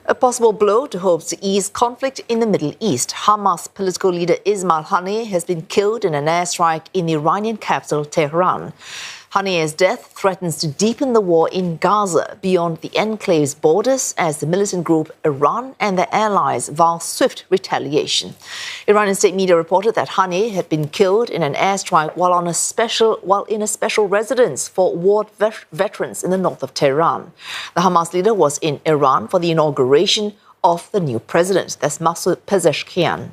A possible blow to hopes to ease conflict in the Middle East. Hamas political leader Ismail Haniyeh has been killed in an airstrike in the Iranian capital, Tehran. Haniyeh's death threatens to deepen the war in Gaza beyond the enclave's borders as the militant group Iran and their allies vow swift retaliation. Iranian state media reported that Haniyeh had been killed in an airstrike while in a special residence for war veterans in the north of Tehran. The Hamas leader was in Iran for the inauguration of the new president. That's Masoud Pezeshkian.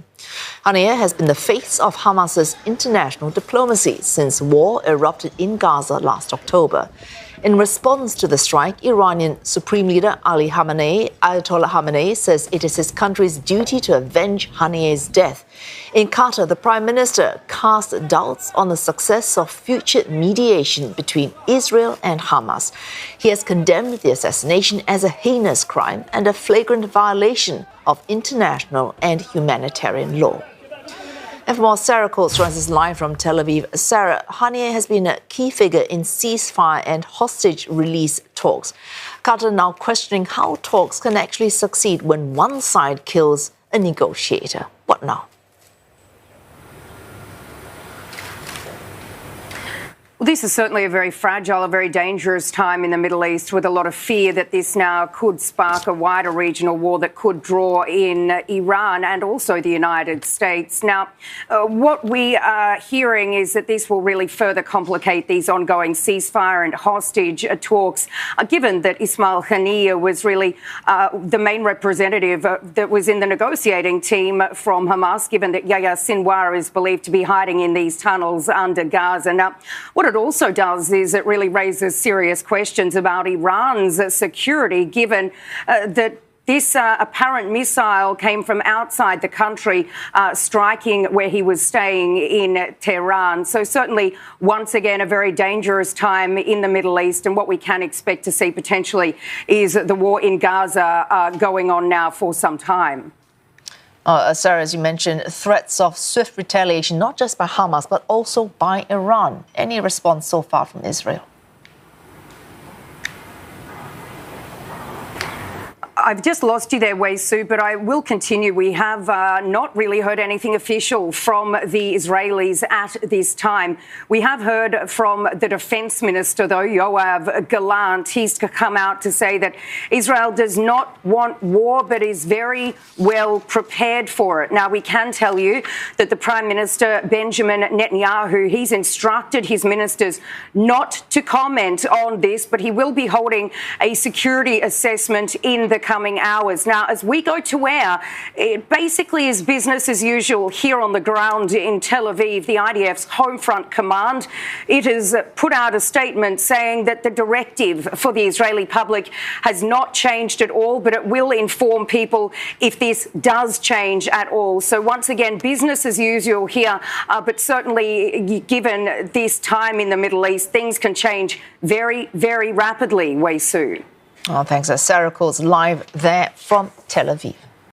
Haniyeh has been the face of Hamas's international diplomacy since war erupted in Gaza last October. In response to the strike, Iranian Supreme Leader Ayatollah Khamenei says it is his country's duty to avenge Haniyeh's death. In Qatar, the Prime Minister cast doubts on the success of future mediation between Israel and Hamas. He has condemned the assassination as a heinous crime and a flagrant violation of international and humanitarian law. And for more, Sarah Coates joins us live from Tel Aviv. Sarah, Haniyeh has been a key figure in ceasefire and hostage release talks. Qatar now questioning how talks can actually succeed when one side kills a negotiator. What now? Well, this is certainly a very fragile, a very dangerous time in the Middle East, with a lot of fear that this now could spark a wider regional war that could draw in Iran and also the United States. Now, what we are hearing is that this will really further complicate these ongoing ceasefire and hostage talks, given that Ismail Haniyeh was really the main representative that was in the negotiating team from Hamas, given that Yahya Sinwar is believed to be hiding in these tunnels under Gaza. Now, what it also does is it really raises serious questions about Iran's security, given that this apparent missile came from outside the country, striking where he was staying in Tehran. So certainly, once again, a very dangerous time in the Middle East. And what we can expect to see potentially is the war in Gaza going on now for some time. Sarah, as you mentioned, threats of swift retaliation, not just by Hamas, but also by Iran. Any response so far from Israel? I've just lost you there, Wei Su, but I will continue. We have not really heard anything official from the Israelis at this time. We have heard from the defense minister, though, Yoav Gallant. He's come out to say that Israel does not want war, but is very well prepared for it. Now, we can tell you that the Prime Minister, Benjamin Netanyahu, he's instructed his ministers not to comment on this, but he will be holding a security assessment in the coming hours. Now, as we go to air, it basically is business as usual here on the ground in Tel Aviv. The IDF's Home Front Command, it has put out a statement saying that the directive for the Israeli public has not changed at all, but it will inform people if this does change at all. So once again, business as usual here, but certainly given this time in the Middle East, things can change very, very rapidly, Wei Su. Oh, thanks. Sarah Coates live there from Tel Aviv.